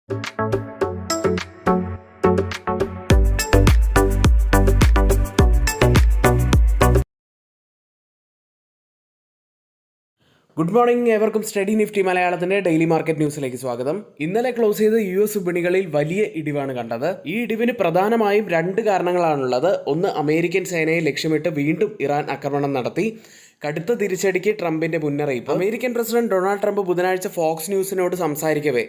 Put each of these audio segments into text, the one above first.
Good morning, ഏവർക്കും study Nifty മലയാളത്തിന്റെ daily market ന്യൂസിലേക്ക് സ്വാഗതം. ഇന്നലെ ക്ലോസ് ചെയ്ത US വിപണികളിൽ വലിയ ഇടിവാണ് കണ്ടത്. ഈ ഇടിവിന് പ്രധാനമായും രണ്ട് കാരണങ്ങളാണുള്ളത്. ഒന്ന്, അമേരിക്കൻ സേനയെ ലക്ഷ്യമിട്ട് വീണ്ടും ഇറാൻ ആക്രമണം നടത്തി. കടുത്ത തിരിച്ചടിക്ക് ട്രംപിന്റെ മുന്നറിയിപ്പ്. അമേരിക്കൻ പ്രസിഡന്റ് ഡൊണാൾഡ് ട്രംപ് ബുധനാഴ്ച ഫോക്സ് ന്യൂസിനോട് സംസാരിക്കവേ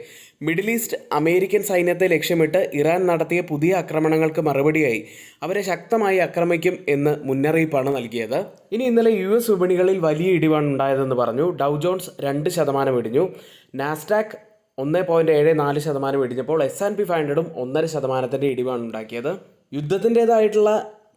മിഡിൽ ഈസ്റ്റ് അമേരിക്കൻ സൈന്യത്തെ ലക്ഷ്യമിട്ട് ഇറാൻ നടത്തിയ പുതിയ ആക്രമണങ്ങൾക്ക് മറുപടിയായി അവരെ ശക്തമായി ആക്രമിക്കും എന്ന് മുന്നറിയിപ്പാണ് നൽകിയത്. ഇന്നലെ US വിപണികളിൽ വലിയ ഇടിവാണ് ഉണ്ടായതെന്ന് പറഞ്ഞു. ഡൗ ജോൺസ് 2% ഇടിഞ്ഞു. നാസ്ഡാക്ക് 1.74% ഇടിഞ്ഞപ്പോൾ S&P 500 1.5% ഇടിവാണ് ഉണ്ടാക്കിയത്. യുദ്ധത്തിൻ്റെതായിട്ടുള്ള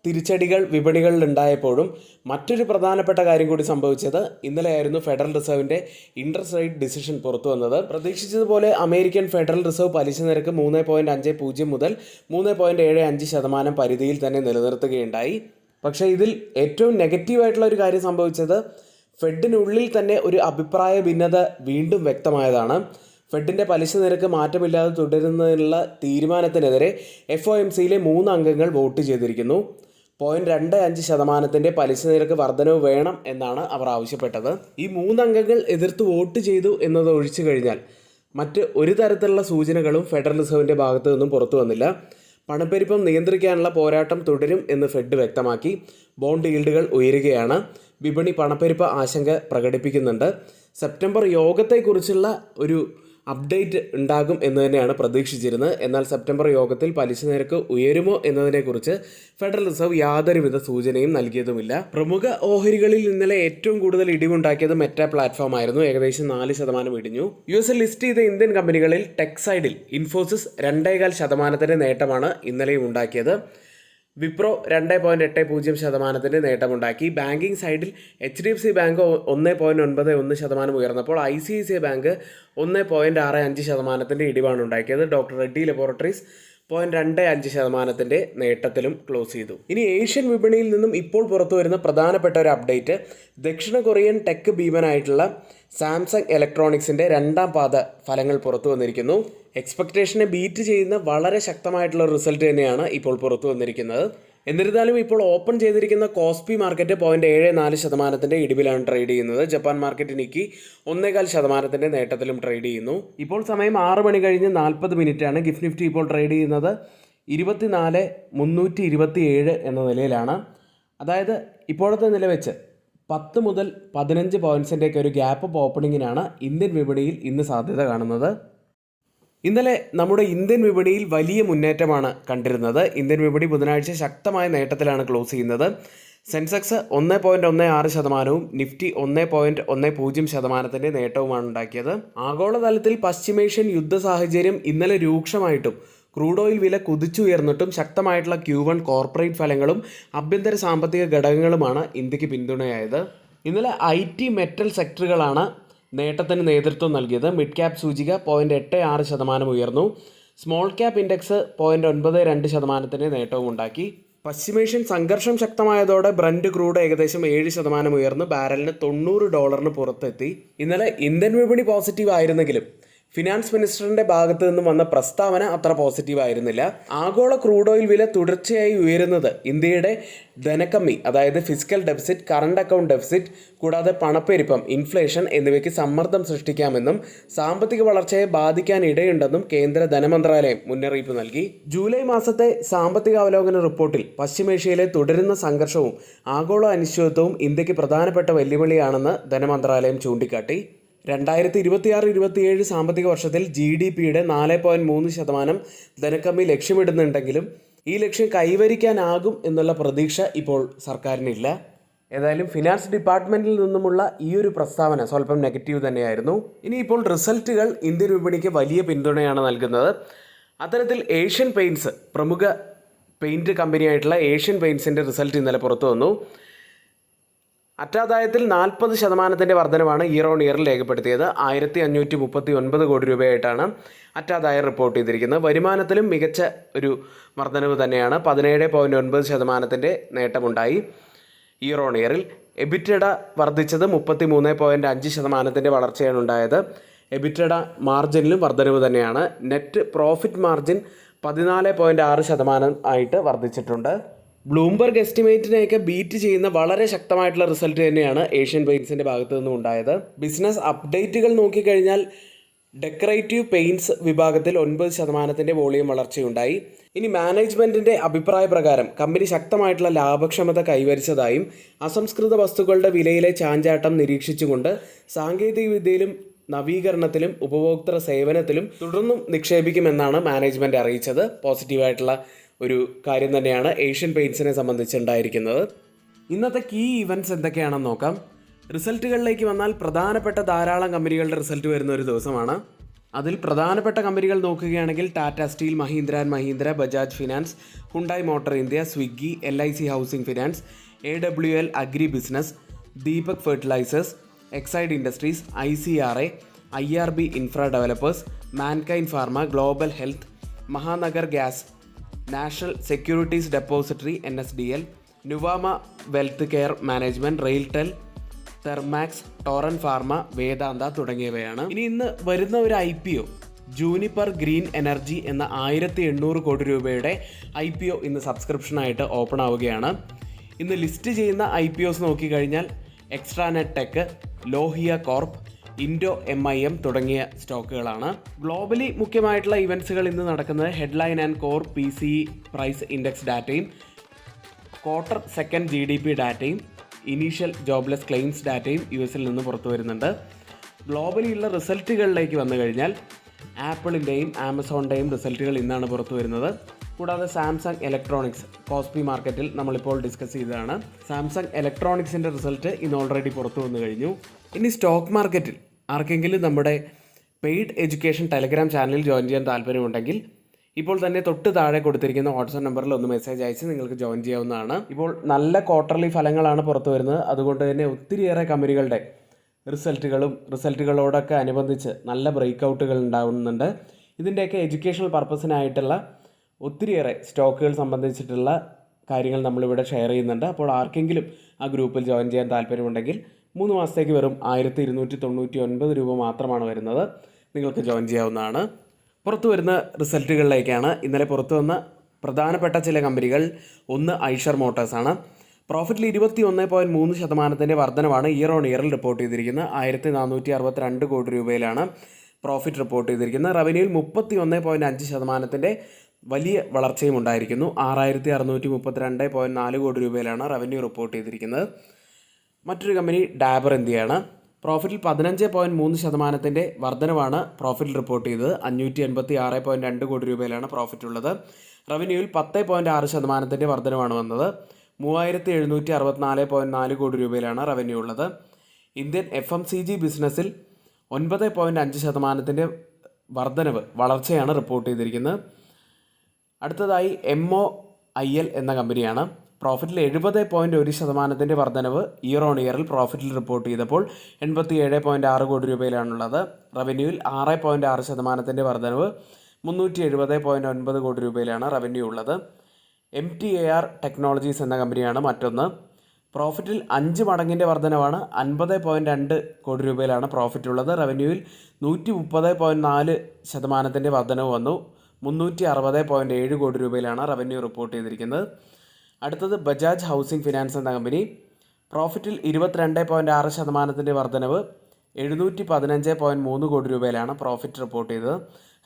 തിരിച്ചടികൾ വിപണികളിൽ ഉണ്ടായപ്പോഴും മറ്റൊരു പ്രധാനപ്പെട്ട കാര്യം കൂടി സംഭവിച്ചത് ഇന്നലെയായിരുന്നു. ഫെഡറൽ റിസർവിൻ്റെ ഇൻട്രസ്റ്റ് റേറ്റ് ഡിസിഷൻ പുറത്തു വന്നത്. പ്രതീക്ഷിച്ചതുപോലെ അമേരിക്കൻ ഫെഡറൽ റിസർവ് പലിശ നിരക്ക് 3.50 മുതൽ 3.75% പരിധിയിൽ തന്നെ നിലനിർത്തുകയുണ്ടായി. പക്ഷേ ഇതിൽ ഏറ്റവും നെഗറ്റീവായിട്ടുള്ള ഒരു കാര്യം സംഭവിച്ചത് ഫെഡിനുള്ളിൽ തന്നെ ഒരു അഭിപ്രായ ഭിന്നത വീണ്ടും വ്യക്തമായതാണ്. ഫെഡിൻ്റെ പലിശ നിരക്ക് മാറ്റമില്ലാതെ തുടരുന്നതിനുള്ള തീരുമാനത്തിനെതിരെ FOMCയിലെ 3 അംഗങ്ങൾ വോട്ട് ചെയ്തിരിക്കുന്നു. 0.25% പലിശ നിരക്ക് വർധനവ് വേണം എന്നാണ് അവർ ആവശ്യപ്പെട്ടത്. ഈ 3 അംഗങ്ങൾ എതിർത്ത് വോട്ട് ചെയ്തു എന്നത് ഒഴിച്ചു കഴിഞ്ഞാൽ മറ്റ് ഒരു തരത്തിലുള്ള സൂചനകളും ഫെഡറൽ റിസർവിൻ്റെ ഭാഗത്തു നിന്നും പുറത്തു വന്നില്ല. പണപ്പെരുപ്പം നിയന്ത്രിക്കാനുള്ള പോരാട്ടം തുടരും എന്ന് ഫെഡ് വ്യക്തമാക്കി. ബോണ്ട് ഈൽഡുകൾ ഉയരുകയാണ്. വിപണി പണപ്പെരുപ്പ ആശങ്ക പ്രകടിപ്പിക്കുന്നുണ്ട്. സെപ്റ്റംബർ യോഗത്തെക്കുറിച്ചുള്ള ഒരു അപ്ഡേറ്റ് ഉണ്ടാകും എന്ന് തന്നെയാണ് പ്രതീക്ഷിച്ചിരുന്നത്. എന്നാൽ സെപ്റ്റംബർ യോഗത്തിൽ പലിശ നിരക്ക് ഉയരുമോ എന്നതിനെക്കുറിച്ച് ഫെഡറൽ റിസർവ് യാതൊരുവിധ സൂചനയും നൽകിയതുമില്ല. പ്രമുഖ ഓഹരികളിൽ ഇന്നലെ ഏറ്റവും കൂടുതൽ ഇടിവുണ്ടാക്കിയത് മെറ്റ പ്ലാറ്റ്ഫോം ആയിരുന്നു. ഏകദേശം 4% ഇടിഞ്ഞു. US ലിസ്റ്റ് ചെയ്ത ഇന്ത്യൻ കമ്പനികളിൽ ടെക് സൈഡിൽ ഇൻഫോസിസ് 2.25% നേട്ടമാണ് ഇന്നലെയും ഉണ്ടാക്കിയത്. വിപ്രോ 2.80% നേട്ടമുണ്ടാക്കി. ബാങ്കിങ് സൈഡിൽ HDFC ബാങ്ക് 1.91% ഉയർന്നപ്പോൾ ICICI ബാങ്ക് 1.65% ഇടിവാണ് ഉണ്ടാക്കിയത്. ഡോക്ടർ റെഡ്ഡി ലബോറട്ടറീസ് 0.25% നേട്ടത്തിലും ക്ലോസ് ചെയ്തു. ഇനി ഏഷ്യൻ വിപണിയിൽ നിന്നും ഇപ്പോൾ പുറത്തു വരുന്ന പ്രധാനപ്പെട്ട ഒരു അപ്ഡേറ്റ്, ദക്ഷിണ കൊറിയൻ ടെക് ഭീമനായിട്ടുള്ള സാംസങ് ഇലക്ട്രോണിക്സിൻ്റെ 2ാം പാദ ഫലങ്ങൾ പുറത്തു വന്നിരിക്കുന്നു. എക്സ്പെക്റ്റേഷനെ ബീറ്റ് ചെയ്യുന്ന വളരെ ശക്തമായിട്ടുള്ള റിസൾട്ട് തന്നെയാണ് ഇപ്പോൾ പുറത്തു വന്നിരിക്കുന്നത്. എന്നിരുന്നാലും ഇപ്പോൾ ഓപ്പൺ ചെയ്തിരിക്കുന്ന കോസ്പി മാർക്കറ്റ് 0.74% ഇടിവിലാണ് ട്രേഡ് ചെയ്യുന്നത്. ജപ്പാൻ മാർക്കറ്റ് നിക്കി 1.25% നേട്ടത്തിലും ട്രേഡ് ചെയ്യുന്നു. ഇപ്പോൾ സമയം 6 മണി കഴിഞ്ഞ് 40 മിനിറ്റാണ്. ഗിഫ്റ്റ് നിഫ്റ്റി ഇപ്പോൾ ട്രേഡ് ചെയ്യുന്നത് 24,327 എന്ന നിലയിലാണ്. അതായത് ഇപ്പോഴത്തെ നില വെച്ച് 10 മുതൽ 15 പോയിൻറ്റ്സിൻ്റെയൊക്കെ ഒരു ഗ്യാപ്പ് അപ്പ് ഓപ്പണിങ്ങിനാണ് ഇന്ത്യൻ വിപണിയിൽ ഇന്ന് സാധ്യത കാണുന്നത്. ഇന്നലെ നമ്മുടെ ഇന്ത്യൻ വിപണിയിൽ വലിയ മുന്നേറ്റമാണ് കണ്ടിരുന്നത്. ഇന്ത്യൻ വിപണി ബുധനാഴ്ച ശക്തമായ നേട്ടത്തിലാണ് ക്ലോസ് ചെയ്യുന്നത്. സെൻസെക്സ് 1.16%, നിഫ്റ്റി 1.10% നേട്ടവുമാണ് ഉണ്ടാക്കിയത്. ആഗോളതലത്തിൽ പശ്ചിമേഷ്യൻ യുദ്ധ സാഹചര്യം ഇന്നലെ രൂക്ഷമായിട്ടും ക്രൂഡ് ഓയിൽ വില കുതിച്ചുയർന്നിട്ടും ശക്തമായിട്ടുള്ള Q1 കോർപ്പറേറ്റ് ഫലങ്ങളും ആഭ്യന്തര സാമ്പത്തിക ഘടകങ്ങളുമാണ് ഇന്ത്യക്ക് പിന്തുണയായത്. ഇന്നലെ IT മെറ്റൽ സെക്ടറുകളാണ് നേട്ടത്തിന് നേതൃത്വം നൽകിയത്. മിഡ് ക്യാപ് സൂചിക 0.86% ഉയർന്നു. സ്മോൾ ക്യാപ് ഇൻഡെക്സ് 0.92% നേട്ടവും ഉണ്ടാക്കി. പശ്ചിമേഷ്യൻ സംഘർഷം ശക്തമായതോടെ ബ്രന്റ് ക്രൂഡ് ഏകദേശം 7% ഉയർന്ന് ബാരലിന് $90 പുറത്തെത്തി. ഇന്നലെ ഇന്ത്യൻ വിപണി പോസിറ്റീവ് ആയിരുന്നെങ്കിലും ഫിനാൻസ് മിനിസ്റ്ററിൻ്റെ ഭാഗത്തു നിന്നും വന്ന പ്രസ്താവന അത്ര പോസിറ്റീവ് ആയിരുന്നില്ല. ആഗോള ക്രൂഡ് ഓയിൽ വില തുടർച്ചയായി ഉയരുന്നത് ഇന്ത്യയുടെ ധനക്കമ്മി, അതായത് physical deficit, current account deficit, കൂടാതെ പണപ്പെരുപ്പം, ഇൻഫ്ലേഷൻ എന്നിവയ്ക്ക് സമ്മർദ്ദം സൃഷ്ടിക്കാമെന്നും സാമ്പത്തിക വളർച്ചയെ ബാധിക്കാൻ ഇടയുണ്ടെന്നും കേന്ദ്ര ധനമന്ത്രാലയം മുന്നറിയിപ്പ് നൽകി. ജൂലൈ മാസത്തെ സാമ്പത്തിക അവലോകന റിപ്പോർട്ടിൽ പശ്ചിമേഷ്യയിലെ തുടരുന്ന സംഘർഷവും ആഗോള അനിശ്ചിതത്വവും ഇന്ത്യക്ക് പ്രധാനപ്പെട്ട വെല്ലുവിളിയാണെന്ന് ധനമന്ത്രാലയം ചൂണ്ടിക്കാട്ടി. 2026-27 സാമ്പത്തിക വർഷത്തിൽ GDPയുടെ 4.3% ധനക്കമ്മി ലക്ഷ്യമിടുന്നുണ്ടെങ്കിലും ഈ ലക്ഷ്യം കൈവരിക്കാനാകും എന്നുള്ള പ്രതീക്ഷ ഇപ്പോൾ സർക്കാരിനില്ല. ഏതായാലും ഫിനാൻസ് ഡിപ്പാർട്ട്മെൻറ്റിൽ നിന്നുമുള്ള ഈ ഒരു പ്രസ്താവന സ്വല്പം നെഗറ്റീവ് തന്നെയായിരുന്നു. ഇനിയിപ്പോൾ റിസൾട്ടുകൾ ഇന്ത്യൻ വിപണിക്ക് വലിയ പിന്തുണയാണ് നൽകുന്നത്. അത്തരത്തിൽ ഏഷ്യൻ പെയിൻറ്റ്സ്, പ്രമുഖ പെയിൻറ്റ് കമ്പനിയായിട്ടുള്ള ഏഷ്യൻ പെയിൻറ്റ്സിൻ്റെ റിസൾട്ട് ഇന്നലെ പുറത്തു വന്നു. അറ്റാദായത്തിൽ 40% വർധനവാണ് ഇയർ ഓൺ ഇയറിൽ രേഖപ്പെടുത്തിയത്. 1539 കോടി രൂപയായിട്ടാണ് അറ്റാദായം റിപ്പോർട്ട് ചെയ്തിരിക്കുന്നത്. വരുമാനത്തിലും മികച്ച ഒരു വർധനവ് തന്നെയാണ്. 17.9% നേട്ടമുണ്ടായി ഇയർ ഓൺ ഇയറിൽ. എബിറ്റഡ വർദ്ധിച്ചത് 33.5% വളർച്ചയാണ് ഉണ്ടായത്. എബിറ്റഡ മാർജിനിലും വർധനവ് തന്നെയാണ്. നെറ്റ് പ്രോഫിറ്റ് മാർജിൻ 14.6% ആയിട്ട് വർദ്ധിച്ചിട്ടുണ്ട്. ബ്ലൂംബർഗ് എസ്റ്റിമേറ്റിനെയൊക്കെ ബീറ്റ് ചെയ്യുന്ന വളരെ ശക്തമായിട്ടുള്ള റിസൾട്ട് തന്നെയാണ് ഏഷ്യൻ പെയിൻറ്റ്സിൻ്റെ ഭാഗത്തു നിന്നും ഉണ്ടായത്. ബിസിനസ് അപ്ഡേറ്റുകൾ നോക്കിക്കഴിഞ്ഞാൽ ഡെക്കറേറ്റീവ് പെയിൻറ്റ്സ് വിഭാഗത്തിൽ 9% വോളിയം വളർച്ചയുണ്ടായി. ഇനി മാനേജ്മെൻറ്റിൻ്റെ അഭിപ്രായ പ്രകാരം കമ്പനി ശക്തമായിട്ടുള്ള ലാഭക്ഷമത കൈവരിച്ചതായും അസംസ്കൃത വസ്തുക്കളുടെ വിലയിലെ ചാഞ്ചാട്ടം നിരീക്ഷിച്ചുകൊണ്ട് സാങ്കേതികവിദ്യയിലും നവീകരണത്തിലും ഉപഭോക്തൃ സേവനത്തിലും തുടർന്നും നിക്ഷേപിക്കുമെന്നാണ് മാനേജ്മെൻറ്റ് അറിയിച്ചത്. പോസിറ്റീവായിട്ടുള്ള ഒരു കാര്യം തന്നെയാണ് ഏഷ്യൻ പെയിൻറ്റ്സിനെ സംബന്ധിച്ചുണ്ടായിരിക്കുന്നത്. ഇന്നത്തെ കീ ഇവൻറ്റ്സ് എന്തൊക്കെയാണെന്ന് നോക്കാം. റിസൾട്ടുകളിലേക്ക് വന്നാൽ പ്രധാനപ്പെട്ട ധാരാളം കമ്പനികളുടെ റിസൾട്ട് വരുന്ന ഒരു ദിവസമാണ്. അതിൽ പ്രധാനപ്പെട്ട കമ്പനികൾ നോക്കുകയാണെങ്കിൽ Tata steel, Mahindra and Mahindra, Bajaj finance, Hyundai motor India, Swiggy, LIC housing finance, AWL agri business, Deepak fertilisers, Exide industries, ICRA, IRB infra developers, Mankind pharma, global health, Mahanagar gas, national securities depository NSDL, Nuvama wealth care management, RailTel, Thermax, Torrent pharma, Vedanta തുടങ്ങിയവയാണ്. ഇനി ഇന്ന് വരുന്ന ഒരു IPO ജൂനിപ്പർ ഗ്രീൻ എനർജി എന്ന 1800 കോടി രൂപയുടെ IPO ഇന്ന് സബ്സ്ക്രിപ്ഷനായിട്ട് open ആവുകയാണ്. ഇന്ന് ലിസ്റ്റ് ചെയ്യുന്ന IPOs നോക്കിക്കഴിഞ്ഞാൽ Extranet Tech, Lohia Corp, Indo MIM തുടങ്ങിയ സ്റ്റോക്കുകളാണ്. ഗ്ലോബലി മുഖ്യമായിട്ടുള്ള ഇവൻറ്റ്സുകൾ ഇന്ന് നടക്കുന്നത് headline and core PCE price index ഡാറ്റയും, ക്വാർട്ടർ സെക്കൻഡ് GDP ഡാറ്റയും, ഇനീഷ്യൽ ജോബ്ലെസ് ക്ലെയിംസ് ഡാറ്റയും US നിന്ന് പുറത്തു വരുന്നുണ്ട്. ഗ്ലോബലിയുള്ള റിസൾട്ടുകളിലേക്ക് വന്നു കഴിഞ്ഞാൽ ആപ്പിളിൻ്റെയും ആമസോണിൻ്റെയും റിസൾട്ടുകൾ ഇന്നാണ് പുറത്തു വരുന്നത്. കൂടാതെ സാംസങ് ഇലക്ട്രോണിക്സ് കോസ്പി മാർക്കറ്റിൽ നമ്മളിപ്പോൾ ഡിസ്കസ് ചെയ്തതാണ്. സാംസങ് ഇലക്ട്രോണിക്സിൻ്റെ റിസൾട്ട് ഇന്ന് ഓൾറെഡി പുറത്തു വന്നു കഴിഞ്ഞു. ഇനി സ്റ്റോക്ക് മാർക്കറ്റിൽ ആർക്കെങ്കിലും നമ്മുടെ പെയ്ഡ് എഡ്യൂക്കേഷൻ ടെലഗ്രാം ചാനലിൽ ജോയിൻ ചെയ്യാൻ താല്പര്യമുണ്ടെങ്കിൽ ഇപ്പോൾ തന്നെ തൊട്ട് താഴെ കൊടുത്തിരിക്കുന്ന വാട്സാപ്പ് നമ്പറിൽ ഒന്ന് മെസ്സേജ് അയച്ച് നിങ്ങൾക്ക് ജോയിൻ ചെയ്യാവുന്നതാണ്. ഇപ്പോൾ നല്ല ക്വാർട്ടർലി ഫലങ്ങളാണ് പുറത്തു വരുന്നത്. അതുകൊണ്ട് തന്നെ ഒത്തിരിയേറെ കമ്പനികളുടെ റിസൾട്ടുകളോടൊക്കെ അനുബന്ധിച്ച് നല്ല ബ്രേക്ക് ഔട്ടുകൾ ഉണ്ടാകുന്നുണ്ട്. ഇതിൻ്റെയൊക്കെ എഡ്യൂക്കേഷണൽ പർപ്പസിനായിട്ടുള്ള ഒത്തിരിയേറെ സ്റ്റോക്കുകൾ സംബന്ധിച്ചിട്ടുള്ള കാര്യങ്ങൾ നമ്മളിവിടെ ഷെയർ ചെയ്യുന്നുണ്ട്. അപ്പോൾ ആർക്കെങ്കിലും ആ ഗ്രൂപ്പിൽ ജോയിൻ ചെയ്യാൻ താല്പര്യമുണ്ടെങ്കിൽ 3 മാസത്തേക്ക് വെറും 1299 രൂപ മാത്രമാണ് വരുന്നത്. നിങ്ങൾക്ക് ജോയിൻ ചെയ്യാവുന്നതാണ്. പുറത്തു വരുന്ന റിസൾട്ടുകളിലേക്കാണ്. ഇന്നലെ പുറത്തു വന്ന പ്രധാനപ്പെട്ട ചില കമ്പനികൾ, ഒന്ന് ഐഷർ മോട്ടോഴ്സാണ്. പ്രോഫിറ്റിൽ 21.3% വർധനവാണ് ഇയർ ഓൺ ഇയറിൽ റിപ്പോർട്ട് ചെയ്തിരിക്കുന്നത്. 1462 കോടി രൂപയിലാണ് പ്രോഫിറ്റ് റിപ്പോർട്ട് ചെയ്തിരിക്കുന്നത്. റവന്യൂവിൽ 31.5% വലിയ വളർച്ചയും ഉണ്ടായിരിക്കുന്നു. 6632.4 കോടി രൂപയിലാണ് റവന്യൂ റിപ്പോർട്ട് ചെയ്തിരിക്കുന്നത്. മറ്റൊരു കമ്പനി ഡാബർ ഇന്ത്യയാണ്. പ്രോഫിറ്റിൽ 15.3% വർധനവാണ് പ്രോഫിറ്റ് റിപ്പോർട്ട് ചെയ്തത്. 586.2 കോടി രൂപയിലാണ് പ്രോഫിറ്റ് ഉള്ളത്. റവന്യൂവിൽ 10.6% വർധനവാണ് വന്നത്. 3764.4 കോടി രൂപയിലാണ് റവന്യൂ ഉള്ളത്. ഇന്ത്യൻ FMCG ബിസിനസ്സിൽ 9.5% വളർച്ചയാണ് റിപ്പോർട്ട് ചെയ്തിരിക്കുന്നത്. അടുത്തതായി MOIL എന്ന കമ്പനിയാണ്. പ്രോഫിറ്റിൽ 70.1% വർധനവ് ഇയർ ഓൺ ഇയറിൽ പ്രോഫിറ്റിൽ റിപ്പോർട്ട് ചെയ്തപ്പോൾ 87.6 കോടി രൂപയിലാണുള്ളത്. റവന്യൂവിൽ 6.6% വർധനവ് 370.9 കോടി രൂപയിലാണ് റവന്യൂ ഉള്ളത്. MTAR ടെക്നോളജീസ് എന്ന കമ്പനിയാണ് മറ്റൊന്ന്. പ്രോഫിറ്റിൽ 5 മടങ്ങിൻ്റെ വർധനവാണ്. 50.2 കോടി രൂപയിലാണ് പ്രോഫിറ്റ് ഉള്ളത്. റവന്യൂവിൽ 130.4% വർധനവ് വന്നു. 360.7 കോടി രൂപയിലാണ് റവന്യൂ റിപ്പോർട്ട് ചെയ്തിരിക്കുന്നത്. അടുത്തത് ബജാജ് ഹൗസിംഗ് ഫിനാൻസ് എന്ന കമ്പനി. പ്രോഫിറ്റിൽ 22.6% വർധനവ് 715.3 കോടി രൂപയിലാണ് പ്രോഫിറ്റ് റിപ്പോർട്ട് ചെയ്തത്.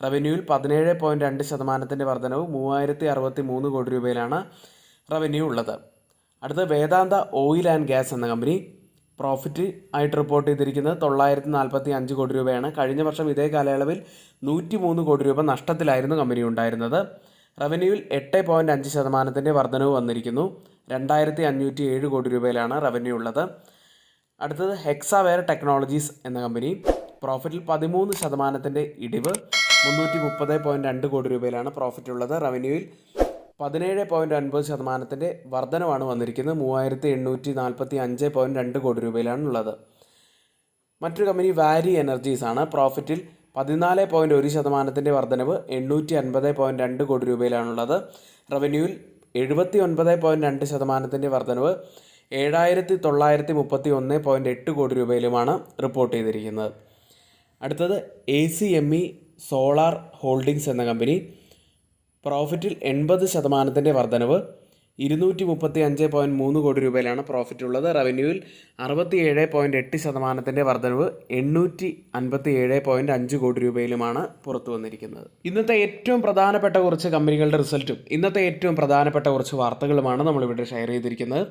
റവന്യൂവിൽ 17.2% വർധനവ് 3063 കോടി രൂപയിലാണ് റവന്യൂ ഉള്ളത്. അടുത്ത വേദാന്ത ഓയിൽ ആൻഡ് ഗ്യാസ് എന്ന കമ്പനി. പ്രോഫിറ്റ് ആയിട്ട് റിപ്പോർട്ട് ചെയ്തിരിക്കുന്നത് 945 കോടി രൂപയാണ്. കഴിഞ്ഞ വർഷം ഇതേ കാലയളവിൽ 103 കോടി രൂപ നഷ്ടത്തിലായിരുന്നു കമ്പനി ഉണ്ടായിരുന്നത്. റവന്യൂവിൽ 8.5% വർധനവ് വന്നിരിക്കുന്നു. 2507 കോടി രൂപയിലാണ് റവന്യൂ ഉള്ളത്. അടുത്തത് ഹെക്സാവെയർ ടെക്നോളജീസ് എന്ന കമ്പനി. പ്രോഫിറ്റിൽ 13% ഇടിവ് 330.2 കോടി രൂപയിലാണ് പ്രോഫിറ്റ് ഉള്ളത്. റവന്യൂവിൽ 17.9% വർധനവാണ് വന്നിരിക്കുന്നത്. 3845.2 കോടി രൂപയിലാണ് ഉള്ളത്. മറ്റൊരു കമ്പനി വാരി എനർജീസ് ആണ്. പ്രോഫിറ്റിൽ 14.1% വർധനവ് 850.2 കോടി രൂപയിലാണുള്ളത്. റവന്യൂവിൽ 79.2% വർധനവ് 7931.8 കോടി രൂപയിലുമാണ് റിപ്പോർട്ട് ചെയ്തിരിക്കുന്നത്. അടുത്തത് ACME സോളാർ ഹോൾഡിങ്സ് എന്ന കമ്പനി. പ്രോഫിറ്റിൽ 80% വർധനവ്, 235.3 കോടി രൂപയിലാണ് പ്രോഫിറ്റ് ഉള്ളത്. റവന്യൂവിൽ 67.8% വർധനവ്, 857.5 കോടി രൂപയിലുമാണ് പുറത്തു വന്നിരിക്കുന്നത്. ഇന്നത്തെ ഏറ്റവും പ്രധാനപ്പെട്ട കുറച്ച് കമ്പനികളുടെ റിസൾട്ടും ഇന്നത്തെ ഏറ്റവും പ്രധാനപ്പെട്ട കുറച്ച് വാർത്തകളുമാണ് നമ്മളിവിടെ ഷെയർ ചെയ്തിരിക്കുന്നത്.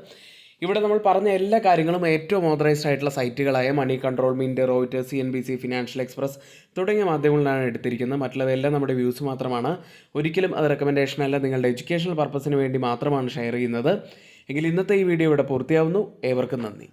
ഇവിടെ നമ്മൾ പറഞ്ഞ എല്ലാ കാര്യങ്ങളും ഏറ്റവും ഓതറൈസ്ഡ് ആയിട്ടുള്ള സൈറ്റുകളായ Moneycontrol, Mint, Reuters, CNBC, Financial Express തുടങ്ങിയ മാധ്യമങ്ങളിലാണ് എടുത്തിരിക്കുന്നത്. മറ്റുള്ളവയെല്ലാം നമ്മുടെ വ്യൂസ് മാത്രമാണ്. ഒരിക്കലും അത് റെക്കമെൻഡേഷൻ അല്ല, നിങ്ങളുടെ എഡ്യൂക്കേഷണൽ പർപ്പസിന് വേണ്ടി മാത്രമാണ് ഷെയർ ചെയ്യുന്നത്. എങ്കിൽ ഇന്നത്തെ ഈ വീഡിയോ ഇവിടെ പൂർത്തിയാവുന്നു. ഏവർക്കും നന്ദി.